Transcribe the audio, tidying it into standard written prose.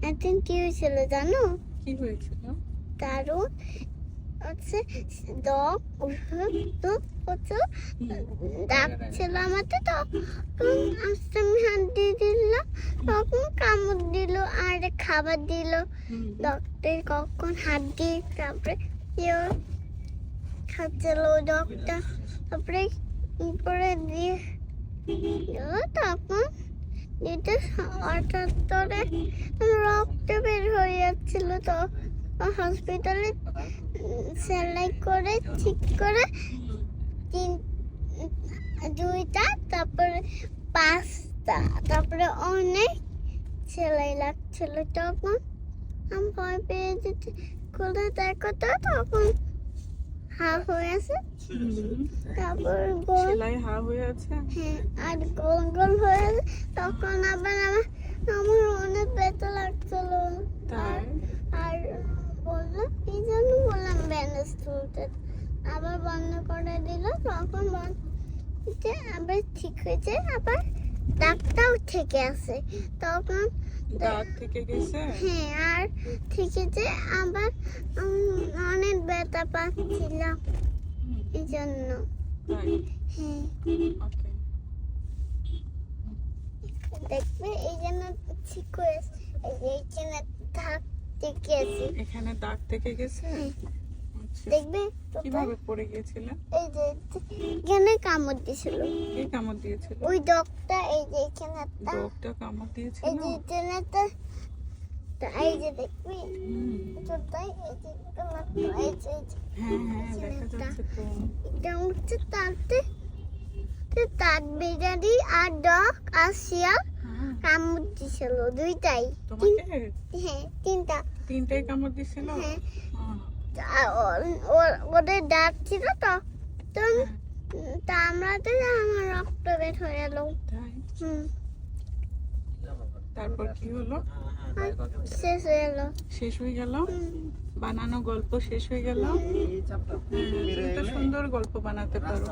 একদিন কি হয়েছিল জানো? কি হয়েছিল? দারুণ হচ্ছে ডগ ডাকছিল আমাকে, তখন আস্তে আমি হাত দিয়ে দিলাম, তখন কামড় দিল আর খাবার দিল। ডগটা কখন হাত দিয়ে তারপরে কেউ খাচ্ছিল ডগটা, তারপরে উপরে দিয়ে গেল, তখন দিতে হঠাৎ রক্ত বের হয়ে যাচ্ছিল। তো হসপিটালে সেলাই করে ঠিক করে দুইটা, তারপরে 5টা, তারপরে অনেক সেলাই লাগছিল। তখন আমি ভয় পেয়ে যেতে করে দেখো তো, তখন হাফ হয়ে আছে, তারপর গোল, সেলাই হা হয়ে আছে। হ্যাঁ, আর গোল গোল হয়ে আছে। তখন আবার আমার অনেক ব্যথা লাগছিল। তাই? আর বললো এই জন্য বললাম ব্যান্ডেজ তুলতে, আবার বন্ধ করে দিল। তখন আবার ঠিক হয়েছে, আবার দাগটাও থেকে আছে। তখন দাঁত থেকে গেছে? হ্যাঁ, আর থেকেছে আবার অনেক ব্যথা পাচ্ছিলাম এই জন্য। তাই? হ্যাঁ, ওকে। দেখবে এই জন্য ঠিক হয়েছে। এই যে এইখানে দাগ থেকে আছে, এখানে দাগ থেকে গেছে? হ্যাঁ, আচ্ছা। দেখবে কিভাবে পড়ে গিয়েছিল? এই যে এখানে কামড় দিয়েছিল, কে কামড় দিয়েছিল? ওই ডগটা। এই যে এখানে একটা, ডগটা কামড় দিয়েছিল? এই যে এখানে একটা, এই যে দেখবি হুম। ছোটটাই, এই যে কামড়টা, এই যে হ্যাঁ হ্যাঁ, দেখা যাচ্ছে তো। এটা হচ্ছে তাতে তাঁত বিড়ালি আর ডগ আর শিয়াল হ্যাঁ। কামড় দিয়েছিল দুইটাই। তোমাকে হ্যাঁ, তিনটা। তিনটাই কামড় দিছিল? হ্যাঁ, হ্যাঁ। আর ওদের দাঁত ছিল তো, তো কামড়াতে আমার রক্ত বের হয়ে গেল। তাই? হুম, তারপর কি হলো? আর শেষ হয়ে গেল। শেষ হয়ে গেল? হুম। বানানো গল্প শেষ হয়ে গেল? তুমি তো সুন্দর গল্প বানাতে পারো।